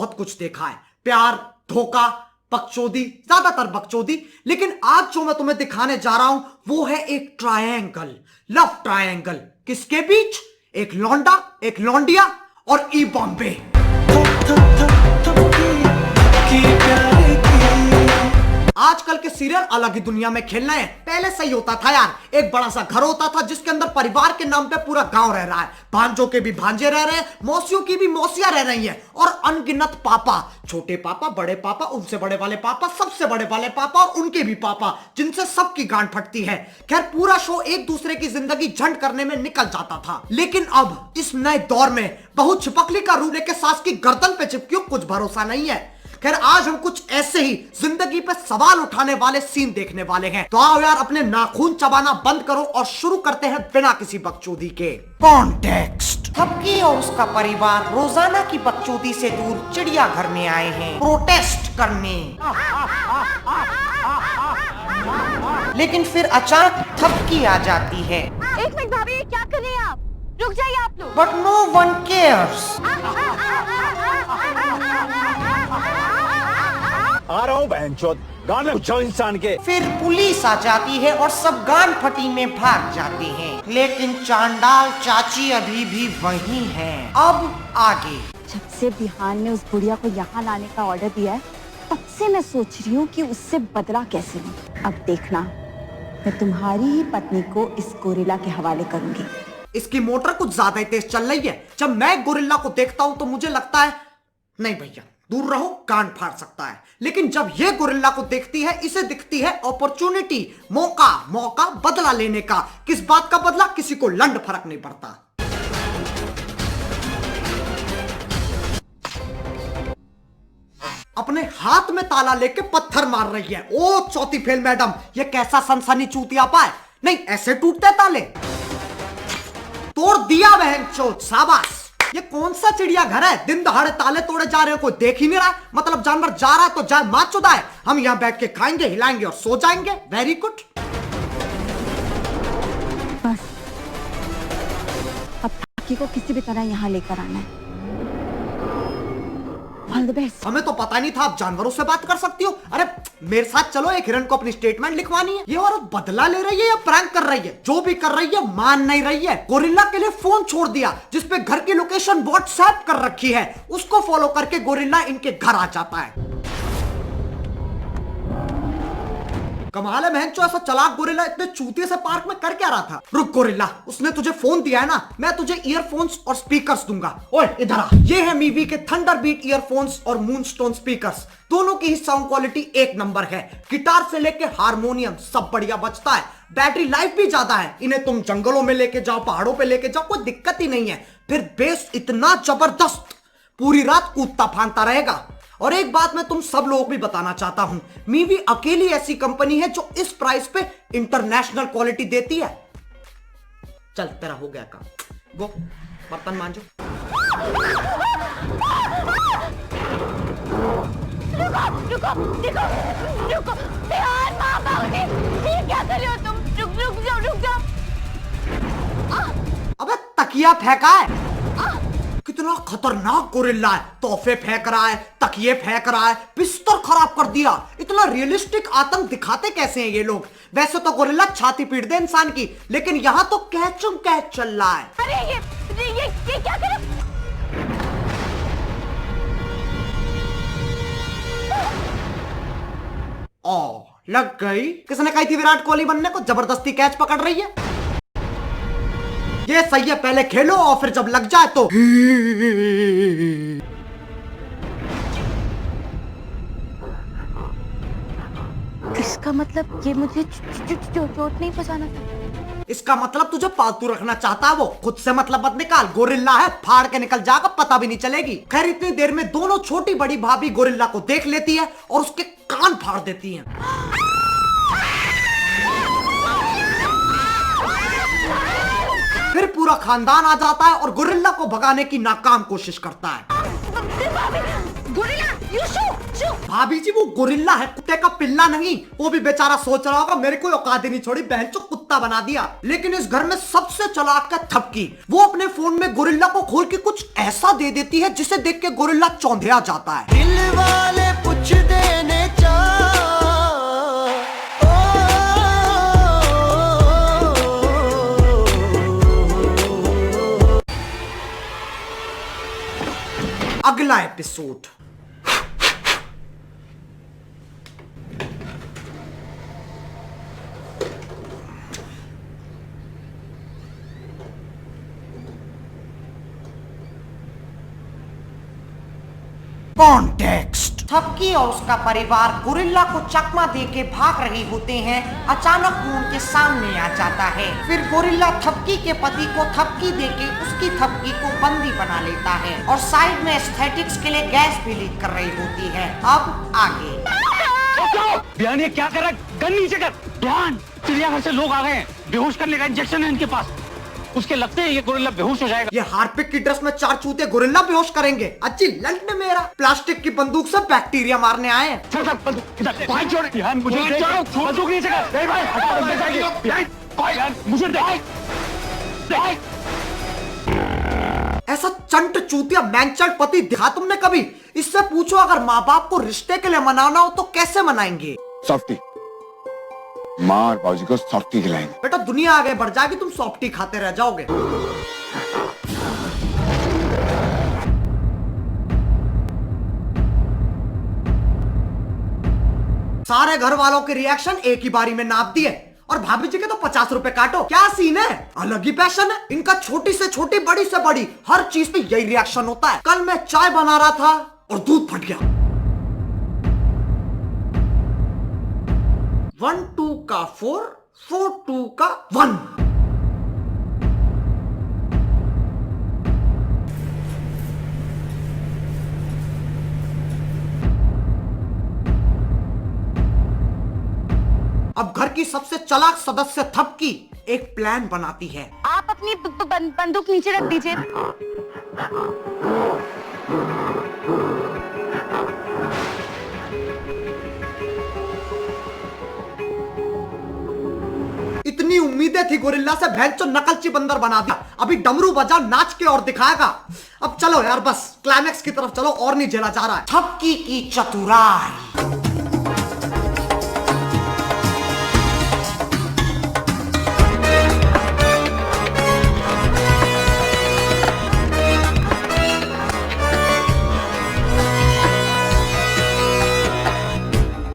बहुत कुछ देखा है, प्यार, धोखा, बकचोदी, ज्यादातर बकचोदी। लेकिन आज जो मैं तुम्हें दिखाने जा रहा हूं वो है एक ट्रायंगल, लव ट्रायंगल। किसके बीच? एक लौंडा, एक लौंडिया और ई बॉम्बे। आजकल के सीरियल अलग ही दुनिया में खेल रहे हैं। पहले सही होता था यार, एक बड़ा सा घर होता था जिसके अंदर परिवार के नाम पे पूरा गांव रह रहा है, भांजों के भी भांजे रह रहे हैं, मौसियों की भी मौसियां रह रही हैं, और अनगिनत पापा, छोटे पापा, बड़े पापा, उनसे बड़े वाले पापा, सबसे बड़े वाले पापा और उनके भी पापा, जिनसे सबकी गांठ फटती है। खैर, पूरा शो एक दूसरे की जिंदगी झंड करने में निकल जाता था। लेकिन अब इस नए दौर में बहू छिपकली का रूप लेके सास की गर्दन पे चिपकी, कुछ भरोसा नहीं है। खैर, आज हम कुछ ऐसे ही जिंदगी पे सवाल उठाने वाले सीन देखने वाले हैं। तो आओ यार, अपने नाखून चबाना बंद करो और शुरू करते हैं बिना किसी बकचोदी के। कॉन्टेक्स्ट: थपकी और उसका परिवार रोजाना की बकचोदी से दूर चिड़ियाघर में आए हैं प्रोटेस्ट करने। लेकिन फिर अचानक थपकी आ जाती है। एक मिनट भाभी, क्या कर रहे हैं आप? रुक जाइए आप लोग। But no one cares. आ रहा हूँ बहनचोद, गाने उछाओ इंसान के। फिर पुलिस आ जाती है और सब गान फटी में भाग जाते हैं। लेकिन चांडाल चाची अभी भी वही हैं। अब आगे। जब से बिहान ने उस बुढ़िया को यहाँ लाने का ऑर्डर दिया है, तब से मैं सोच रही हूँ कि उससे बदला कैसे लूं। अब देखना, मैं तुम्हारी ही पत्नी को इस गोरिल्ला के हवाले करूंगी। इसकी मोटर कुछ ज्यादा ही तेज चल रही है। जब मैं गोरिल्ला को देखता हूं तो मुझे लगता है नहीं भैया, दूर रहो, कान फाड़ सकता है। लेकिन जब ये गोरिल्ला को देखती है, इसे दिखती है अपॉर्चुनिटी, मौका बदला लेने का। किस बात का बदला? किसी को लंड फर्क नहीं पड़ता। अपने हाथ में ताला लेके पत्थर मार रही है। ओ चौथी फेल मैडम, ये कैसा सनसनी चूतिया पाए। नहीं, ऐसे टूटते ताले। तोड़ दिया बहन चोट, शाबाश। ये कौन सा चिड़िया घर है? दिन दहाड़े ताले तोड़े जा रहे हो, कोई देख ही नहीं रहा। मतलब जानवर जा रहा है तो जाए मार चुदा है। हम यहाँ बैठ के खाएंगे, हिलाएंगे और सो जाएंगे। Very good. बस अब थपकी को किसी भी तरह यहाँ लेकर आना है। All the best. हमें तो पता नहीं था आप जानवरों से बात कर सकती हो। अरे मेरे साथ चलो, एक हिरण को अपनी स्टेटमेंट लिखवानी है। ये औरत बदला ले रही है या प्रैंक कर रही है? जो भी कर रही है मान नहीं रही है। गोरिल्ला के लिए फोन छोड़ दिया जिसपे घर की लोकेशन व्हाट्सएप कर रखी है। उसको फॉलो करके गोरिल्ला इनके घर आ जाता है। कमाल है बहन चो, ऐसा चालाक गोरिल्ला इतने चूतिए से पार्क में कर क्या रहा था? रुक गोरिल्ला, उसने तुझे फोन दिया है ना, मैं तुझे ईयरफोन्स और स्पीकर्स दूंगा। ओए इधर आ। ये है मीवी के थंडरबीट ईयरफोन्स और मूनस्टोन स्पीकर्स। दोनों की ही साउंड क्वालिटी एक नंबर है। गिटार से लेके हारमोनियम सब बढ़िया बजता है। बैटरी लाइफ भी ज्यादा है। इन्हें तुम जंगलों में लेके जाओ, पहाड़ों पे लेके जाओ, कोई दिक्कत ही नहीं है। फिर बेस इतना जबरदस्त, पूरी रात कूदता फांदता रहेगा। और एक बात मैं तुम सब लोगों को भी बताना चाहता हूं, मीवी अकेली ऐसी कंपनी है जो इस प्राइस पे इंटरनेशनल क्वालिटी देती है। चल तेरा हो गया काम, गो बर्तन मांजो। रुको बिहान माँ बाबूजी, ये क्या कर रहे हो तुम? रुक जाओ। अबे तकिया फेंका है। कितना खतरनाक गोरिल्ला है। तोहफे फेंक रहा है, तकिए फेंक रहा है, बिस्तर खराब कर दिया। इतना रियलिस्टिक आतंक दिखाते कैसे हैं ये लोग? वैसे तो गोरिल्ला छाती पीट दे इंसान की, लेकिन यहां तो कैचम कैच चल रहा है। अरे ये क्या कर रहे? ओ लग गई। किसने कही थी विराट कोहली बनने को? जबरदस्ती कैच पकड़ रही है। ये सही है, पहले खेलो और फिर जब लग जाए तो। इसका मतलब ये मुझे चोट नहीं पहुंचाना था। इसका मतलब तुझे पालतू रखना चाहता है वो। खुद से मतलब मत निकाल, गोरिल्ला है, फाड़ के निकल जाएगा, पता भी नहीं चलेगी। खैर, इतनी देर में दोनों छोटी बड़ी भाभी गोरिल्ला को देख लेती है और उसके कान फाड़ देती हैं। फिर पूरा खानदान आ जाता है और गोरिल्ला को भगाने की नाकाम कोशिश करता है। भाभी जी, वो गोरिल्ला है, कुत्ते का पिल्ला नहीं। वो भी बेचारा सोच रहा होगा मेरे को औकात ही नहीं छोड़ी, बहन चो कुत्ता बना दिया। लेकिन इस घर में सबसे चालाक है थपकी। वो अपने फोन में गोरिल्ला को खोल के कुछ ऐसा दे देती है जिसे देख के गोरिल्ला चौंधिया जाता है। दिल वाले पूछ देने अगला एपिसोड। कॉन्टेक्स्ट। थपकी और उसका परिवार गोरिल्ला को चकमा देके भाग रहे होते हैं। अचानक वो उनके सामने आ जाता है। फिर गोरिल्ला थपकी के पति को थपकी देके उसकी थपकी को बंदी बना लेता है और साइड में एस्थेटिक्स के लिए गैस भी लीक कर रही होती है। अब आगे। बिहान ये क्या कर रहा है? गन नीचे कर। बिहान, चिड़ियाघर से लोग आ गए हैं, बेहोश करने का इंजेक्शन है इनके पास। उसके लगते हैं ये गोरिल्ला बेहोश हो जाएगा। ये हार्पिक की ड्रेस में 4 चूते गोरिल्ला बेहोश करेंगे। अच्छी लंड मेरा प्लास्टिक की बंदूक से बैक्टीरिया मारने आए हैं। ऐसा चंट चूतिया मैंचल पति दिखा तुमने कभी? इससे पूछो अगर माँ बाप को रिश्ते के लिए मनाना हो तो कैसे मनाएंगे? सॉफ्टी, माँ और बाबूजी को सॉफ्टी खिलाएंगे। बेटा दुनिया आगे बढ़ जाएगी, तुम सॉफ्टी खाते रह जाओगे। सारे घर वालों के रिएक्शन एक ही बारी में नाप दिए और भाभी जी के तो 50 रुपए काटो। क्या सीन है? अलग ही पैशन है इनका। छोटी से छोटी, बड़ी से बड़ी, हर चीज पे यही रिएक्शन होता है। कल मैं चाय बना रहा था और दूध फट गया। 1 2 का 4, 4 2 का 1। अब घर की सबसे चालाक सदस्य थपकी एक प्लान बनाती है। आप अपनी बंदूक नीचे रख दीजिए। इतनी उम्मीदें थी गोरिल्ला से, भैंचो नकलची बंदर बना दिया। अभी डमरू बजा नाच के और दिखाएगा। अब चलो यार बस क्लाइमैक्स की तरफ चलो, और नहीं झेला जा रहा है। थपकी की चतुराई।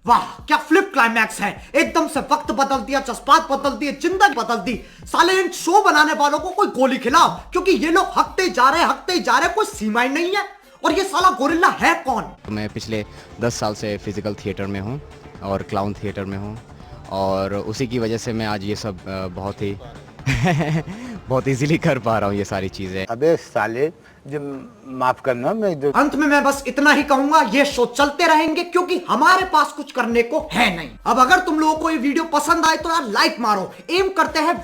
वाह क्या फ्लिप क्लाइमैक्स है। एकदम से वक्त बदल दिया, जज्बात बदल दिए, जिंदगी बदल दी। साले इन शो बनाने वालों को कोई गोली खिलाओ, क्योंकि ये लोग हकते जा रहे, कोई सीमा ही नहीं है। और ये साला गोरिल्ला है कौन? मैं पिछले 10 साल से फिजिकल थिएटर में हूँ और क्लाउन थिएटर में हूँ, और उसी की वजह से मैं आज ये सब बहुत ही बहुत इजीली कर पा रहा हूँ ये सारी चीजें। अबे साले, जब माफ करना, मैं अंत में मैं बस इतना ही कहूंगा, ये शो चलते रहेंगे क्योंकि हमारे पास कुछ करने को है नहीं। अब अगर तुम लोगों को ये वीडियो पसंद आए तो यार लाइक मारो। एम करते हैं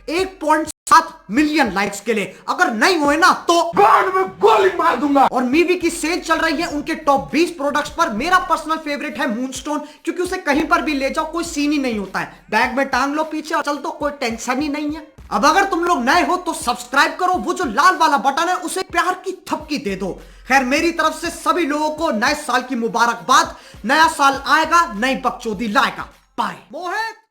1.7 मिलियन लाइक्स के लिए। अगर नहीं हुए ना तो गांड में गोली मार दूंगा। और मीवी की सेल चल रही है उनके टॉप 20 प्रोडक्ट्स पर। मेरा पर्सनल फेवरेट है मूनस्टोन, क्योंकि उसे कहीं पर भी ले जाओ कोई सीन ही नहीं होता है। बैग में टांग लो पीछे और चल दो, कोई टेंशन ही नहीं है। अब अगर तुम लोग नए हो तो सब्सक्राइब करो, वो जो लाल वाला बटन है उसे प्यार की थपकी दे दो। खैर मेरी तरफ से सभी लोगों को नए साल की मुबारकबाद। नया साल आएगा, नई बकचोदी लाएगा। बाय। मोहित।